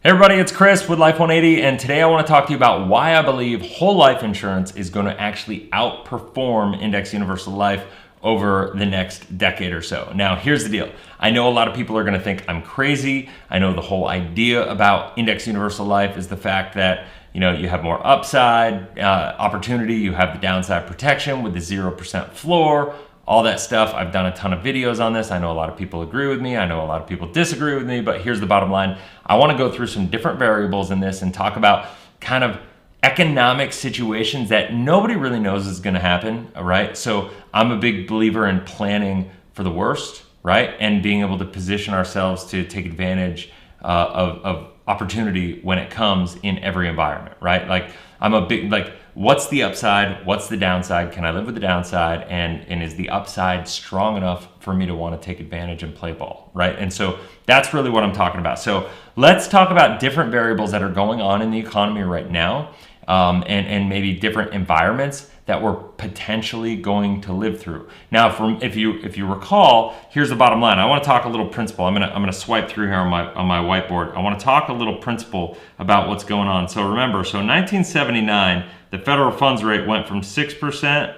Hey everybody, it's Chris with Life 180, and today I want to talk to you about why I believe whole life insurance is going to actually outperform Index Universal Life over the next decade or so. Now, here's the deal. I know a lot of people are going to think I'm crazy. I know the whole idea about Index Universal Life is the fact that you have more upside opportunity, you have the downside protection with the 0% floor, all that stuff. I've done a ton of videos on this. I know a lot of people agree with me. I know a lot of people disagree with me, but here's the bottom line. I want to go through some different variables in this and talk about kind of economic situations that nobody really knows is going to happen, right? So I'm a big believer in planning for the worst, right? And being able to position ourselves to take advantage of opportunity when it comes in every environment, right? Like I'm a big, what's the upside? What's the downside? Can I live with the downside? And is the upside strong enough for me to want to take advantage and play ball, right? And so that's really what I'm talking about. So let's talk about different variables that are going on in the economy right now, and maybe different environments that we're potentially going to live through. Now, if you recall, here's the bottom line. I want to talk a little principle. I'm gonna swipe through here on my whiteboard. I want to talk a little principle about what's going on. So remember, 1979, the federal funds rate went from 6%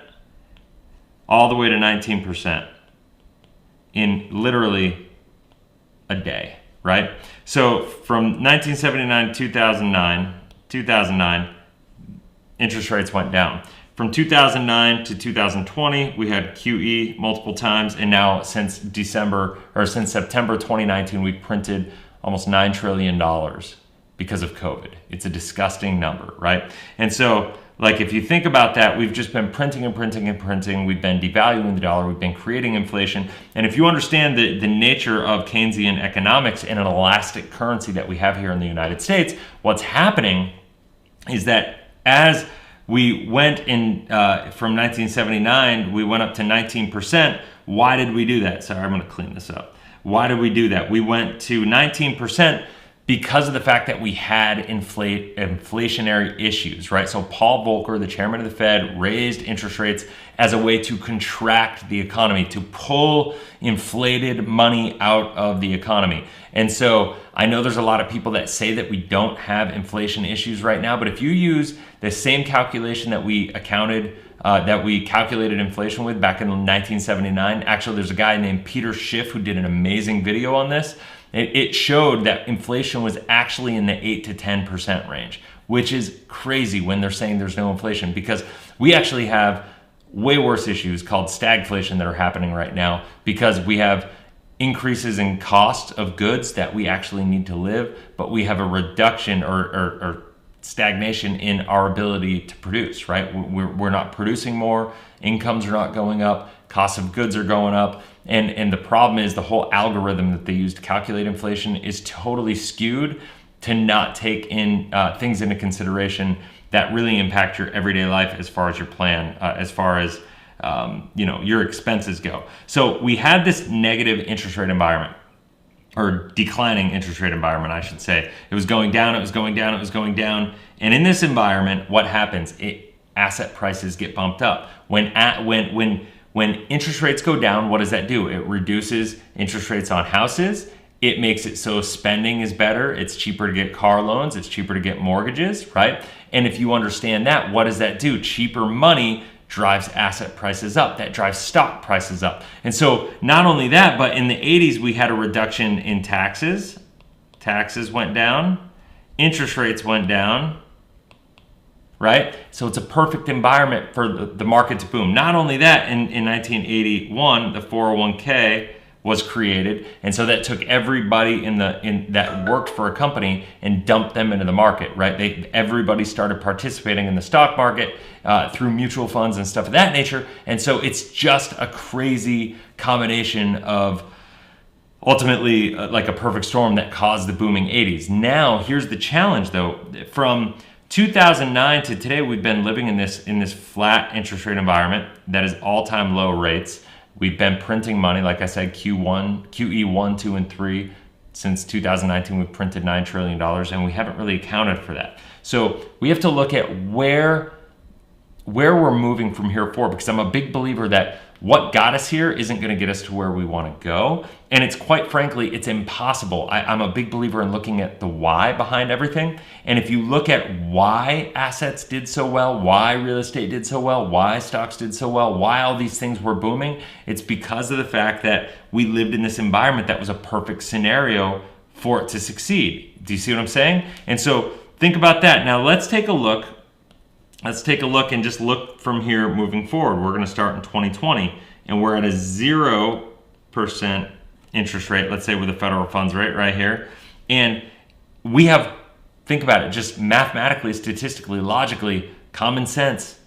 all the way to 19% in literally a day, right? So from 1979 to 2009, interest rates went down. From 2009 to 2020, we had QE multiple times, and now since September 2019, we've printed almost $9 trillion because of COVID. It's a disgusting number, right? And so, if you think about that, we've just been printing and printing and printing. We've been devaluing the dollar. We've been creating inflation. And if you understand the nature of Keynesian economics and an elastic currency that we have here in the United States, what's happening is that as we went in from 1979, we went up to 19%. Why did we do that? Sorry, I'm going to clean this up. Why did we do that? We went to 19% because of the fact that we had inflationary issues, right? So Paul Volcker, the chairman of the Fed, raised interest rates as a way to contract the economy, to pull inflated money out of the economy. And so I know there's a lot of people that say that we don't have inflation issues right now, but if you use the same calculation that we calculated inflation with back in 1979, actually there's a guy named Peter Schiff who did an amazing video on this. It showed that inflation was actually in the 8 to 10% range, which is crazy when they're saying there's no inflation, because we actually have way worse issues called stagflation that are happening right now, because we have increases in cost of goods that we actually need to live, but we have a reduction or stagnation in our ability to produce, right? We're not producing more, incomes are not going up, costs of goods are going up, and the problem is the whole algorithm that they use to calculate inflation is totally skewed to not take in things into consideration that really impact your everyday life as far as your plan, as far as your expenses go. So we had this negative interest rate environment, or declining interest rate environment, I should say. It was going down, it was going down, it was going down. And in this environment, what happens? Asset prices get bumped up. When interest rates go down, what does that do? It reduces interest rates on houses. It makes it so spending is better. It's cheaper to get car loans. It's cheaper to get mortgages, right? And if you understand that, what does that do? Cheaper money drives asset prices up. That drives stock prices up. And so not only that, but in the 80s, we had a reduction in taxes. Taxes went down. Interest rates went down, right? So it's a perfect environment for the market to boom. Not only that, in 1981, the 401k was created, and so that took everybody that worked for a company and dumped them into the market, right? Everybody started participating in the stock market through mutual funds and stuff of that nature, and so it's just a crazy combination of ultimately like a perfect storm that caused the booming 80s. Now, here's the challenge though. From 2009 to today, we've been living in this flat interest rate environment that is all-time low rates. We've been printing money, like I said, QE 1, 2, and 3. Since 2019, we've printed $9 trillion, and we haven't really accounted for that. So we have to look at where we're moving from here forward, because I'm a big believer that what got us here isn't going to get us to where we want to go. And it's quite frankly, it's impossible. I'm a big believer in looking at the why behind everything. And if you look at why assets did so well, why real estate did so well, why stocks did so well, why all these things were booming, it's because of the fact that we lived in this environment that was a perfect scenario for it to succeed. Do you see what I'm saying? And so think about that. Now let's take a look. Let's take a look and just look from here moving forward. We're going to start in 2020 and we're at a 0% interest rate, let's say with the federal funds rate right here. And we have, think about it, just mathematically, statistically, logically, common sense.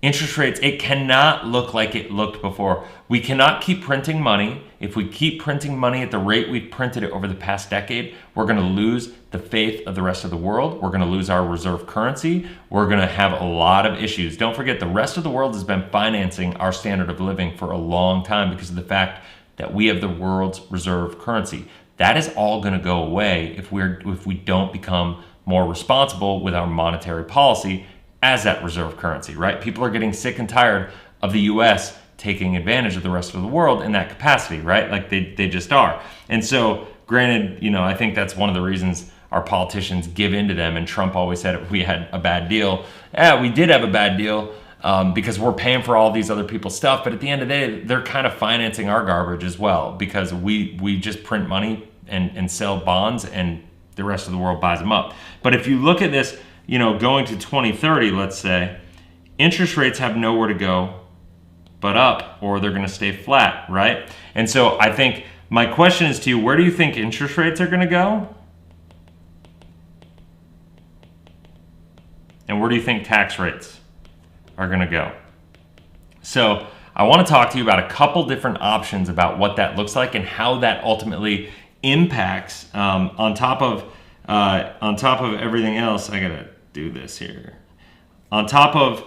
Interest rates, it cannot look like it looked before. We cannot keep printing money. If we keep printing money at the rate we've printed it over the past decade, we're going to lose the faith of the rest of the world. We're going to lose our reserve currency. We're going to have a lot of issues. Don't forget, the rest of the world has been financing our standard of living for a long time because of the fact that we have the world's reserve currency. That is all going to go away if we don't become more responsible with our monetary policy as that reserve currency, right? People are getting sick and tired of the US taking advantage of the rest of the world in that capacity, right? Like they just are. And so granted, I think that's one of the reasons our politicians give in to them. And Trump always said if we had a bad deal. Yeah, we did have a bad deal because we're paying for all these other people's stuff. But at the end of the day, they're kind of financing our garbage as well because we just print money and sell bonds and the rest of the world buys them up. But if you look at this, going to 2030, let's say, interest rates have nowhere to go but up, or they're going to stay flat, right? And so I think my question is to you, where do you think interest rates are going to go? And where do you think tax rates are going to go? So I want to talk to you about a couple different options about what that looks like and how that ultimately impacts on top of everything else. I gotta do this here. On top of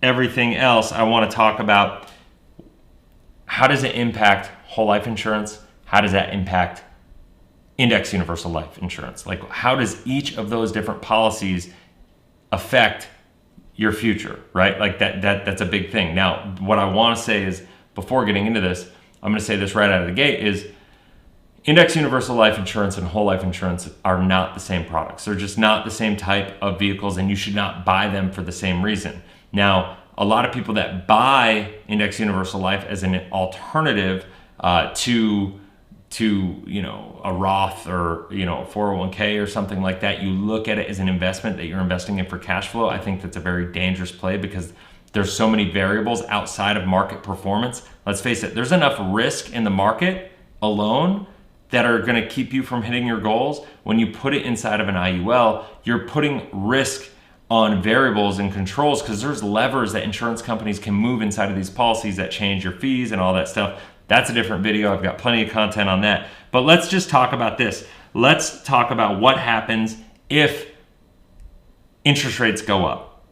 everything else, I want to talk about how does it impact whole life insurance? How does that impact index universal life insurance? Like, how does each of those different policies affect your future, right? Like that's a big thing. Now, what I want to say is, before getting into this, I'm going to say this right out of the gate is index universal life insurance and whole life insurance are not the same products. They're just not the same type of vehicles, and you should not buy them for the same reason. Now, a lot of people that buy index universal life as an alternative to a Roth or 401k or something like that, you look at it as an investment that you're investing in for cash flow. I think that's a very dangerous play because there's so many variables outside of market performance. Let's face it, there's enough risk in the market alone that are going to keep you from hitting your goals. When you put it inside of an IUL, you're putting risk on variables and controls because there's levers that insurance companies can move inside of these policies that change your fees and all that stuff. That's a different video. I've got plenty of content on that. But let's just talk about this. Let's talk about what happens if interest rates go up.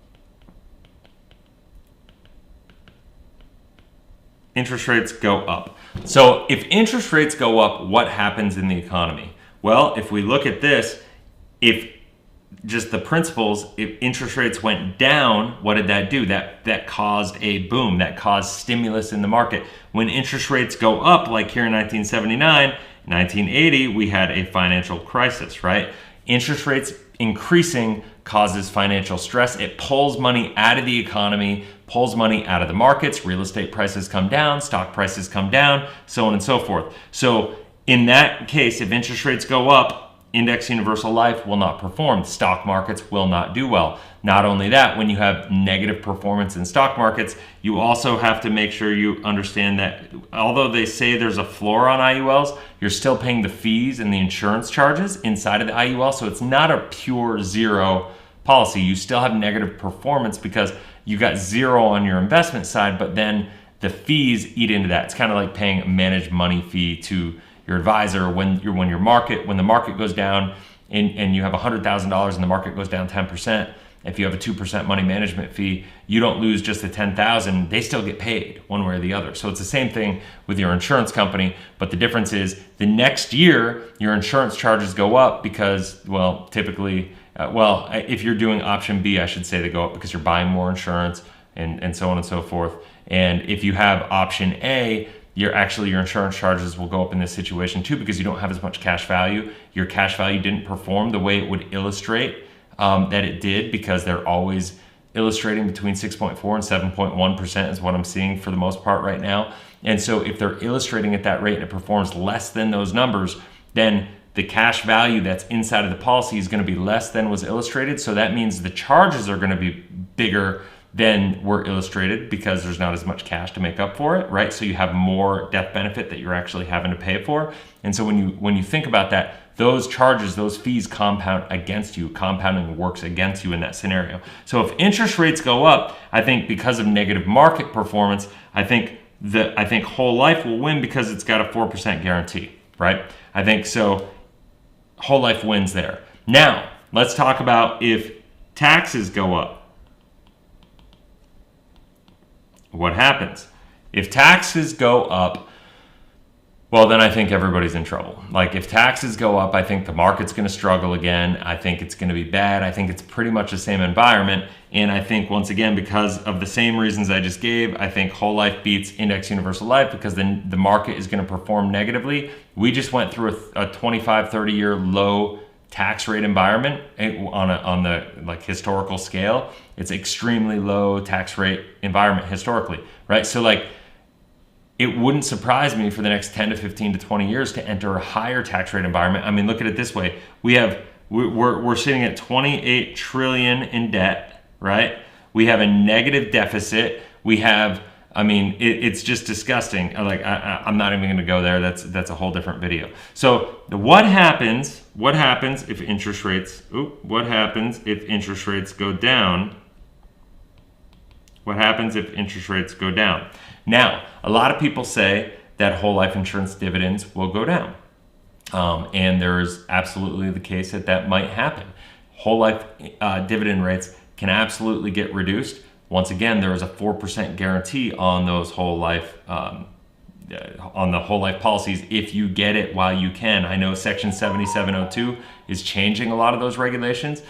Interest rates go up. So if interest rates go up, what happens in the economy? Well, if we look at this, if just the principles, if interest rates went down, what did that do? That caused a boom, that caused stimulus in the market. When interest rates go up, like here in 1979, 1980, we had a financial crisis, right? Interest rates increasing causes financial stress. It pulls money out of the economy, pulls money out of the markets. Real estate prices come down, stock prices come down, so on and so forth. So in that case, if interest rates go up, index universal life will not perform. Stock markets will not do well. Not only that, when you have negative performance in stock markets, you also have to make sure you understand that although they say there's a floor on IULs, you're still paying the fees and the insurance charges inside of the IUL. So it's not a pure zero policy. You still have negative performance because you got zero on your investment side, but then the fees eat into that. It's kind of like paying a managed money fee to your advisor when the market goes down and you have $100,000 and the market goes down 10%. If you have a 2% money management fee, you don't lose just the $10,000. They still get paid one way or the other. So it's the same thing with your insurance company, but the difference is the next year your insurance charges go up because, well, typically, if you're doing option B, I should say they go up because you're buying more insurance and so on and so forth. And if you have option A, your insurance charges will go up in this situation too, because you don't have as much cash value. Your cash value didn't perform the way it would illustrate that it did, because they're always illustrating between 6.4 and 7.1% is what I'm seeing for the most part right now. And so if they're illustrating at that rate and it performs less than those numbers, then the cash value that's inside of the policy is going to be less than was illustrated. So that means the charges are going to be bigger than were illustrated, because there's not as much cash to make up for it, right? So you have more death benefit that you're actually having to pay for. And so when you think about that, those charges, those fees compound against you. Compounding works against you in that scenario. So if interest rates go up, I think because of negative market performance, I think whole life will win because it's got a 4% guarantee, right? I think so. Whole life wins there. Now, let's talk about if taxes go up. What happens? If taxes go up, well, then I think everybody's in trouble. Like, if taxes go up, I think the market's going to struggle again. I think it's going to be bad. I think it's pretty much the same environment. And I think, once again, because of the same reasons I just gave, I think whole life beats index universal life, because then the market is going to perform negatively. We just went through a 25, 30-year low tax rate environment on the like historical scale. It's extremely low tax rate environment historically, right? So like, it wouldn't surprise me for the next 10 to 15 to 20 years to enter a higher tax rate environment. I mean, look at it this way. We're sitting at 28 trillion in debt, right? We have a negative deficit. We have, I mean, it's just disgusting. Like, I'm not even going to go there. That's a whole different video. So what happens if interest rates, what happens if interest rates go down? What happens if interest rates go down? Now, a lot of people say that whole life insurance dividends will go down. And there is absolutely the case that might happen. Whole life dividend rates can absolutely get reduced. Once again, there is a 4% guarantee on those whole life, on the whole life policies if you get it while you can. I know Section 7702 is changing a lot of those regulations.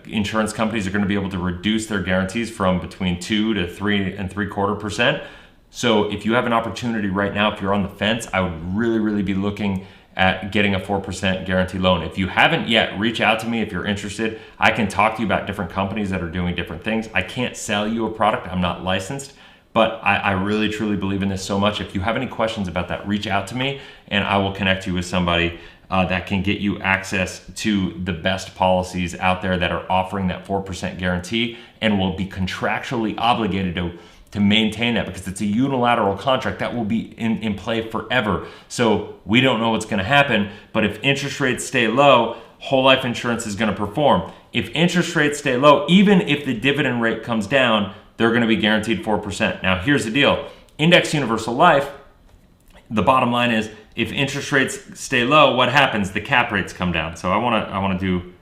Insurance companies are going to be able to reduce their guarantees from between 2 to 3.75%. So if you have an opportunity right now, if you're on the fence, I would really be looking at getting a 4% guarantee loan. If you haven't yet, reach out to me if you're interested. I can talk to you about different companies that are doing different things. I can't sell you a product. I'm not licensed, but I really truly believe in this so much. If you have any questions about that, reach out to me and I will connect you with somebody that can get you access to the best policies out there that are offering that 4% guarantee and will be contractually obligated to maintain that, because it's a unilateral contract that will be in play forever. So we don't know what's going to happen, but if interest rates stay low, whole life insurance is going to perform. If interest rates stay low, even if the dividend rate comes down, they're going to be guaranteed 4%. Now, here's the deal. Index universal life, the bottom line is, if interest rates stay low, what happens? The cap rates come down. So I want to do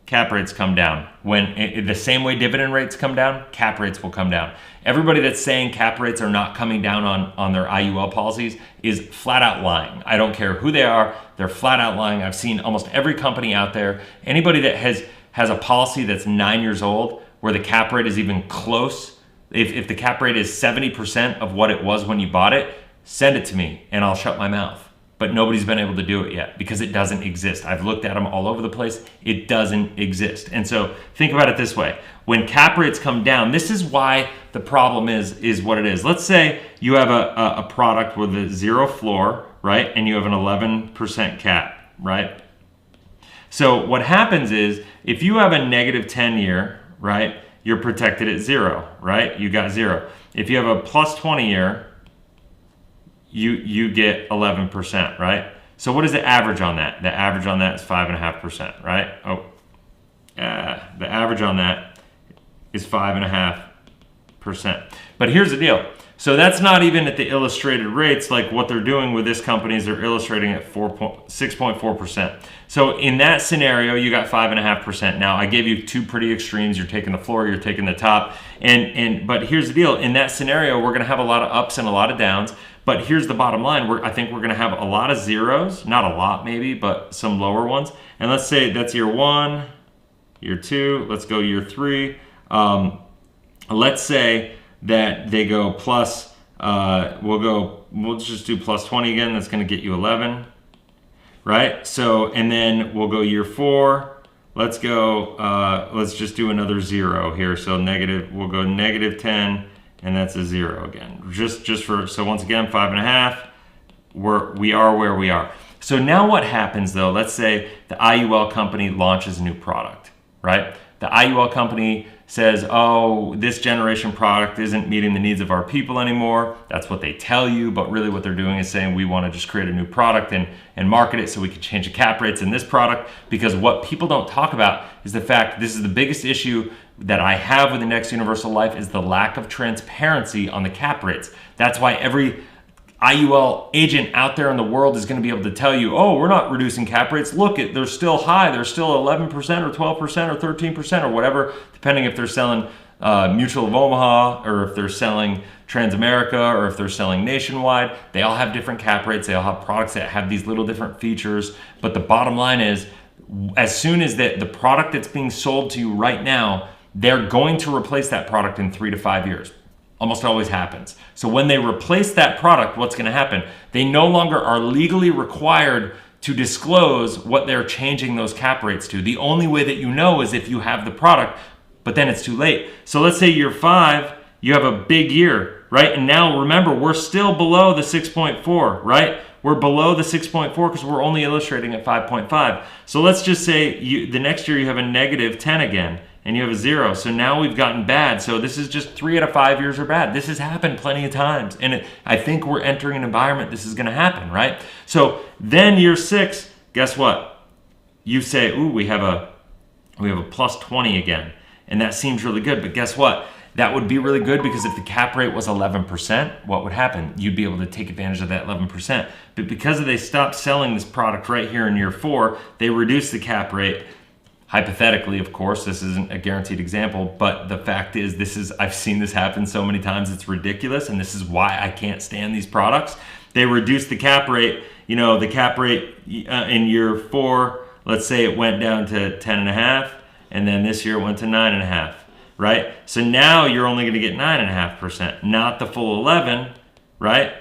cap rates come down. When the same way dividend rates come down, cap rates will come down. Everybody that's saying cap rates are not coming down on their IUL policies is flat out lying. I don't care who they are, they're flat out lying. I've seen almost every company out there. Anybody that has a policy that's 9 years old where the cap rate is even close, if the cap rate is 70% of what it was when you bought it, send it to me and I'll shut my mouth. But nobody's been able to do it yet because it doesn't exist. I've looked at them all over the place. It doesn't exist. And so think about it this way. When cap rates come down, this is why the problem is what it is. Let's say you have a product with a zero floor, right? And you have an 11% cap, right? So what happens is if you have a negative 10 year, right, you're protected at zero, right? You got zero. If you have a plus 20 year, you get 11%, right? So what is the average on that? The average on that is 5.5%, right? The average on that is 5.5%. But here's the deal. So that's not even at the illustrated rates. Like what they're doing with this company is they're illustrating at 6.4%. So in that scenario, you got 5.5%. Now I gave you two pretty extremes. You're taking the floor, you're taking the top. But here's the deal. In that scenario, we're gonna have a lot of ups and a lot of downs. But here's the bottom line. I think we're going to have a lot of zeros, not a lot maybe, but some lower ones. And let's say that's year 1, year 2. Let's go year 3. let's say that they go plus, we'll just do plus 20 again. That's going to get you 11, right? So, and then we'll go year 4. Let's go, let's just do another 0 here. So we'll go negative 10, and that's a 0 again. So once again, 5.5, we are where we are. So now what happens though, let's say the IUL company launches a new product, right? The IUL company says, oh, this generation product isn't meeting the needs of our people anymore. That's what they tell you, but really what they're doing is saying we want to just create a new product and market it so we can change the cap rates in this product, because what people don't talk about is the fact this is the biggest issue that I have with Next Universal Life is the lack of transparency on the cap rates. That's why every IUL agent out there in the world is going to be able to tell you, oh, we're not reducing cap rates. Look, they're still high. They're still 11% or 12% or 13% or whatever, depending if they're selling Mutual of Omaha or if they're selling Transamerica or if they're selling Nationwide. They all have different cap rates. They all have products that have these little different features. But the bottom line is, as soon as the product that's being sold to you right now, they're going to replace that product in 3 to 5 years. Almost always happens. So when they replace that product, what's going to happen? They no longer are legally required to disclose what they're changing those cap rates to. The only way that you know is if you have the product, but then it's too late. So let's say year 5, you have a big year, right? And now remember, we're still below the 6.4, right? We're below the 6.4 because we're only illustrating at 5.5. So let's just say the next year you have a negative 10 again, and you have a 0. So now we've gotten bad. So this is just 3 out of 5 years are bad. This has happened plenty of times. And I think we're entering an environment this is going to happen, right? So then year 6, guess what? You say, ooh, we have a plus 20 again. And that seems really good. But guess what? That would be really good because if the cap rate was 11%, what would happen? You'd be able to take advantage of that 11%. But because they stopped selling this product right here in year 4, they reduced the cap rate. Hypothetically, of course, this isn't a guaranteed example, but the fact is, I've seen this happen so many times, it's ridiculous, and this is why I can't stand these products. They reduced the cap rate, the cap rate in year 4, let's say it went down to 10.5, and then this year it went to 9.5, right? So now you're only going to get 9.5%, not the full 11, right?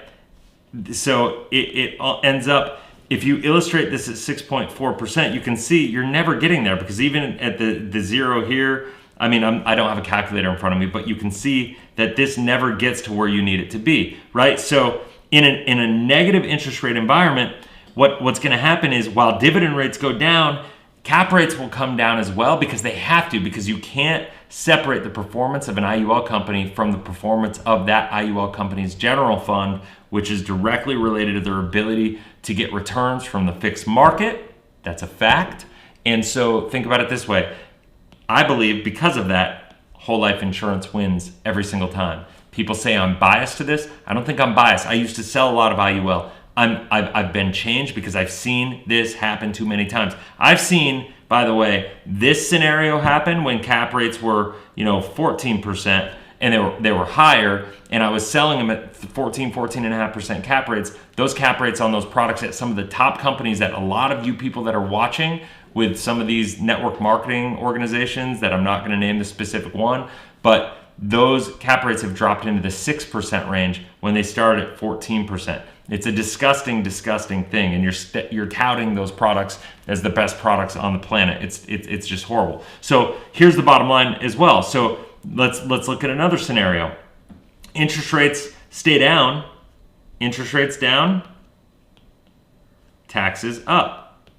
So it ends up, if you illustrate this at 6.4%, you can see you're never getting there because even at the 0 here, I don't have a calculator in front of me, but you can see that this never gets to where you need it to be, right? So in a negative interest rate environment, what's going to happen is while dividend rates go down, cap rates will come down as well because they have to, because you can't separate the performance of an IUL company from the performance of that IUL company's general fund, which is directly related to their ability to get returns from the fixed market. That's a fact. And so think about it this way. I believe because of that, whole life insurance wins every single time. People say I'm biased to this. I don't think I'm biased. I used to sell a lot of IUL. I've been changed because I've seen this happen too many times. I've seen, by the way, this scenario happen when cap rates were, 14%. And they were higher, and I was selling them at 14.5% cap rates. Those cap rates on those products at some of the top companies that a lot of you people that are watching with some of these network marketing organizations that I'm not going to name the specific one, but those cap rates have dropped into the 6% range when they started at 14%. It's a disgusting, disgusting thing, and you're touting those products as the best products on the planet. It's just horrible. So here's the bottom line as well. So let's look at another scenario. Interest rates stay down. Interest rates down. Taxes up.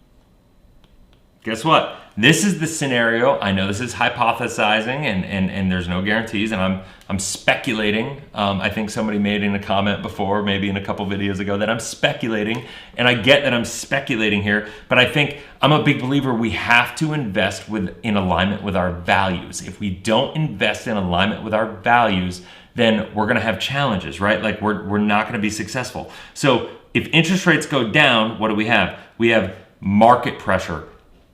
Guess what? This is the scenario. I know this is hypothesizing and there's no guarantees, and I'm speculating. I think somebody made in a comment before, maybe in a couple videos ago, that I'm speculating, and I get that I'm speculating here, but I think I'm a big believer we have to invest in alignment with our values. If we don't invest in alignment with our values, then we're going to have challenges, right? Like we're not going to be successful. So if interest rates go down, what do we have? We have market pressure.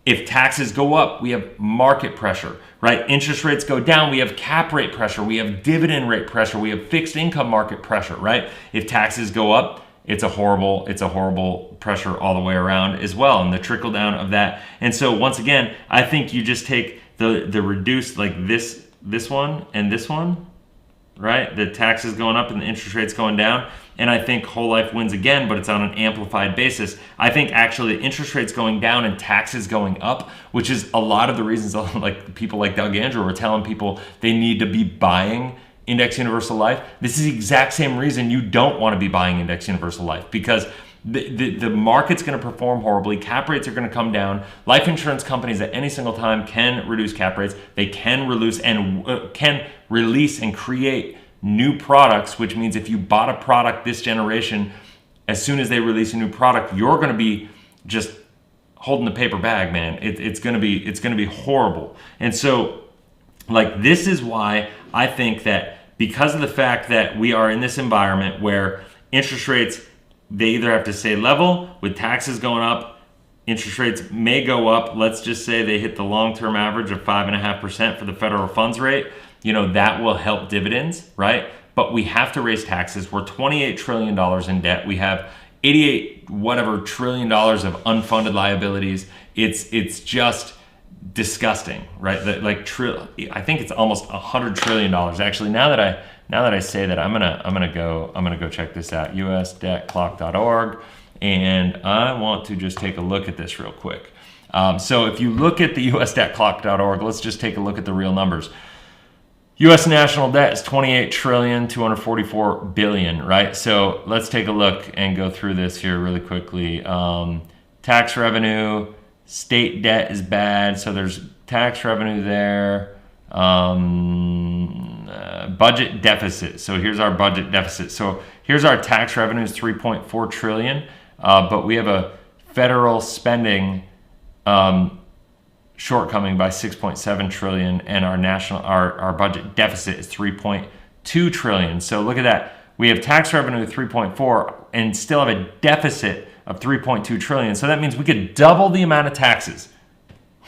If taxes go up, we have market pressure, right? Interest rates go down, we have cap rate pressure, we have dividend rate pressure, we have fixed income market pressure, right? If taxes go up, it's a horrible pressure all the way around as well, and the trickle down of that. And so once again, I think you just take the reduced, like this this one and this one, right? The taxes going up and the interest rates going down. And I think whole life wins again, but it's on an amplified basis. I think actually the interest rates going down and taxes going up, which is a lot of the reasons like people like Doug Andrew were telling people they need to be buying Index Universal Life. This is the exact same reason you don't want to be buying Index Universal Life, because the market's going to perform horribly. Cap rates are going to come down. Life insurance companies at any single time can reduce cap rates. They can release and create new products, which means if you bought a product this generation, as soon as they release a new product, you're going to be just holding the paper bag, man. It's going to be horrible. And so, like, this is why I think that because of the fact that we are in this environment where interest rates, they either have to stay level with taxes going up, interest rates may go up. Let's just say they hit the long-term average of 5.5% for the federal funds rate. That will help dividends, right? But we have to raise taxes. We're $28 trillion in debt. We have 88 whatever trillion dollars of unfunded liabilities. It's just disgusting, right? I think it's almost $100 trillion. Actually, now that I say that, I'm gonna go check this out. usdebtclock.org, and I want to just take a look at this real quick. So if you look at the usdebtclock.org, let's just take a look at the real numbers. U.S. national debt is $28,244 billion, right? So let's take a look and go through this here really quickly. Tax revenue, state debt is bad, so there's tax revenue there. Budget deficit. So here's our budget deficit. So here's our tax revenues, $3.4 trillion, but we have a federal spending shortcoming by 6.7 trillion, and our budget deficit is 3.2 trillion. So look at that. We have tax revenue of 3.4 and still have a deficit of 3.2 trillion. So that means we could double the amount of taxes.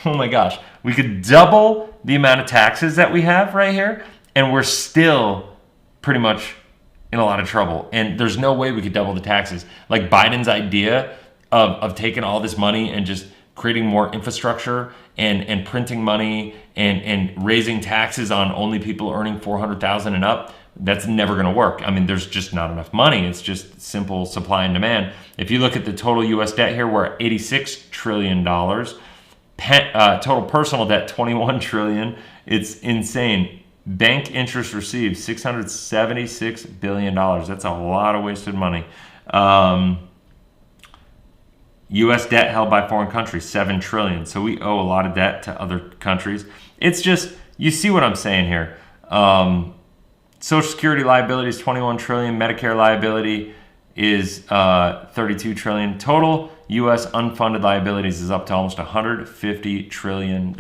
Oh my gosh. We could double the amount of taxes that we have right here, and we're still pretty much in a lot of trouble. And there's no way we could double the taxes. Like Biden's idea of taking all this money and just creating more infrastructure and printing money and raising taxes on only people earning $400,000 and up, that's never going to work. I mean, there's just not enough money. It's just simple supply and demand. If you look at the total U.S. debt here, we're at $86 trillion. Total personal debt, $21 trillion. It's insane. Bank interest received, $676 billion. That's a lot of wasted money. U.S. debt held by foreign countries, $7 trillion. So we owe a lot of debt to other countries. It's just, you see what I'm saying here. Social Security liability is $21 trillion. Medicare liability is $32 trillion. Total U.S. unfunded liabilities is up to almost $150 trillion.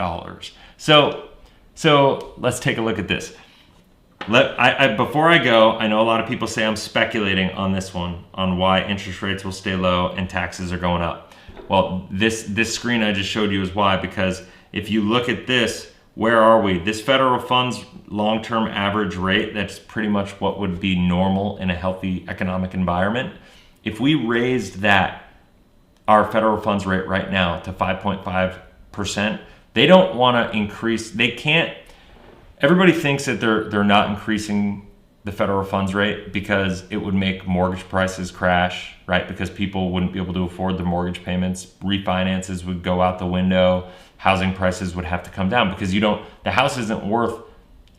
So let's take a look at this. Before I go, I know a lot of people say I'm speculating on this one, on why interest rates will stay low and taxes are going up. Well, this screen I just showed you is why, because if you look at this, where are we? This federal funds long-term average rate, that's pretty much what would be normal in a healthy economic environment. If we raised our federal funds rate right now to 5.5%, they don't want to increase, they can't. Everybody thinks that they're not increasing the federal funds rate because it would make mortgage prices crash, right? Because people wouldn't be able to afford the mortgage payments. Refinances would go out the window. Housing prices would have to come down because the house isn't worth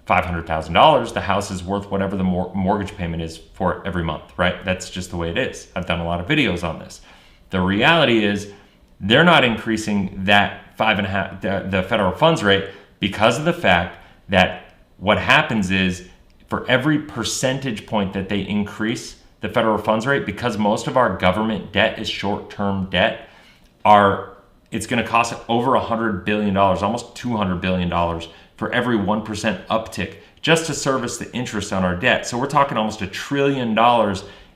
$500,000. The house is worth whatever the mortgage payment is for it every month, right? That's just the way it is. I've done a lot of videos on this. The reality is they're not increasing that the federal funds rate because of the fact that what happens is for every percentage point that they increase the federal funds rate, because most of our government debt is short-term debt, it's going to cost over $100 billion, almost $200 billion for every 1% uptick just to service the interest on our debt. So we're talking almost $1 trillion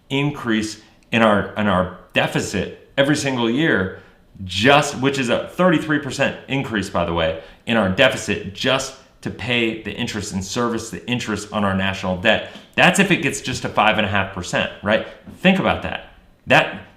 increase in our deficit every single year, which is a 33% increase, by the way, in our deficit just to pay the interest and service the interest on our national debt. That's if it gets just to 5.5%, right? Think about that.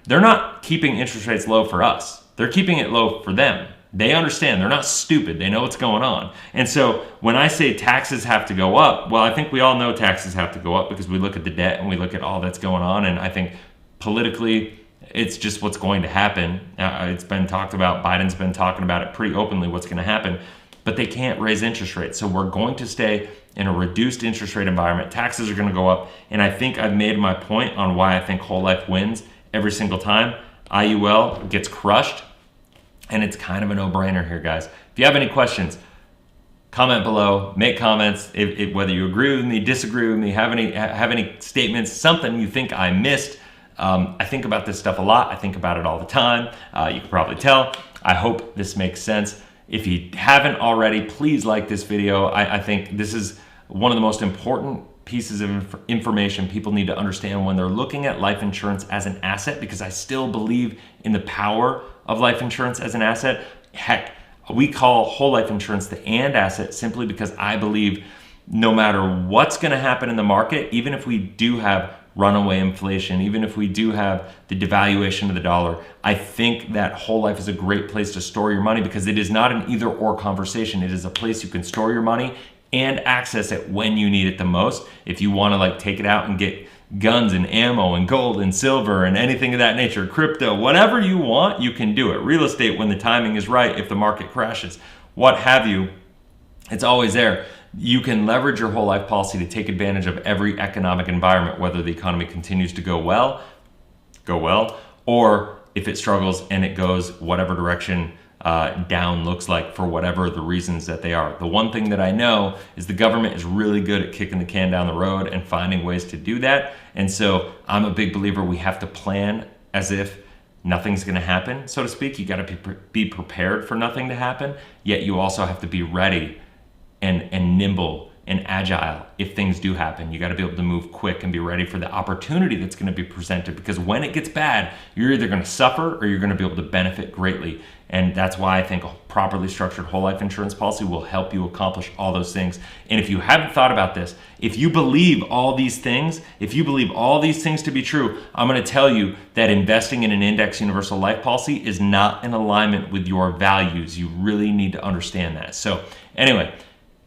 They're not keeping interest rates low for us. They're keeping it low for them, They understand. They're not stupid. They know what's going on. And so when I say taxes have to go up, well, I think we all know taxes have to go up because we look at the debt and we look at all that's going on. And I think politically, it's just what's going to happen. It's been talked about. Biden's been talking about it pretty openly, what's going to happen. But they can't raise interest rates. So we're going to stay in a reduced interest rate environment. Taxes are going to go up. And I think I've made my point on why I think whole life wins every single time. IUL gets crushed. And it's kind of a no-brainer here, guys. If you have any questions, comment below, make comments. If whether you agree with me, disagree with me, have any statements, something you think I missed. I think about this stuff a lot. I think about it all the time. You can probably tell. I hope this makes sense. If you haven't already, please like this video. I think this is one of the most important pieces of information people need to understand when they're looking at life insurance as an asset, because I still believe in the power of life insurance as an asset. Heck, we call whole life insurance the and asset simply because I believe no matter what's going to happen in the market, even if we do have runaway inflation, even if we do have the devaluation of the dollar, I think that whole life is a great place to store your money because it is not an either or conversation. It is a place you can store your money and access it when you need it the most. If you want to like take it out and get guns and ammo and gold and silver and anything of that nature, crypto, whatever you want, you can do it. Real estate when the timing is right, if the market crashes, what have you, it's always there. You can leverage your whole life policy to take advantage of every economic environment, whether the economy continues to go well, or if it struggles and it goes whatever direction down looks like for whatever the reasons that they are. The one thing that I know is the government is really good at kicking the can down the road and finding ways to do that. And so I'm a big believer we have to plan as if nothing's going to happen, so to speak. You got to be prepared for nothing to happen, yet you also have to be ready and nimble and agile if things do happen. You got to be able to move quick and be ready for the opportunity that's going to be presented, because when it gets bad, you're either going to suffer or you're going to be able to benefit greatly. And that's why I think a properly structured whole life insurance policy will help you accomplish all those things. And if you haven't thought about this, if you believe all these things, to be true, I'm going to tell you that investing in an index universal life policy is not in alignment with your values. You really need to understand that. So anyway,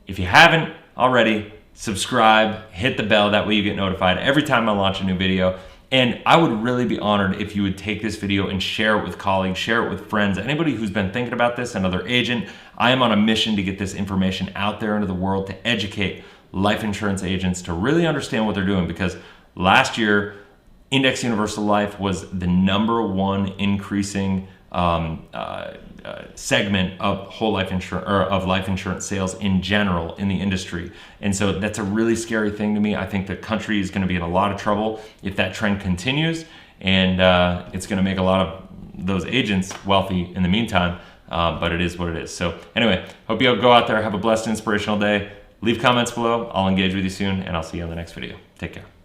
if you haven't already, subscribe, hit the bell, that way you get notified every time I launch a new video. And I would really be honored if you would take this video and share it with colleagues, share it with friends, anybody who's been thinking about this, another agent. I am on a mission to get this information out there into the world to educate life insurance agents to really understand what they're doing, because last year, Index Universal Life was the #1 increasing segment of whole life insurance, or of life insurance sales in general in the industry. And so that's a really scary thing to me. I think the country is going to be in a lot of trouble if that trend continues, and it's going to make a lot of those agents wealthy in the meantime, but it is what it is. So anyway, hope you'll go out there, have a blessed, inspirational day. Leave comments below. I'll engage with you soon, and I'll see you on the next video. Take care.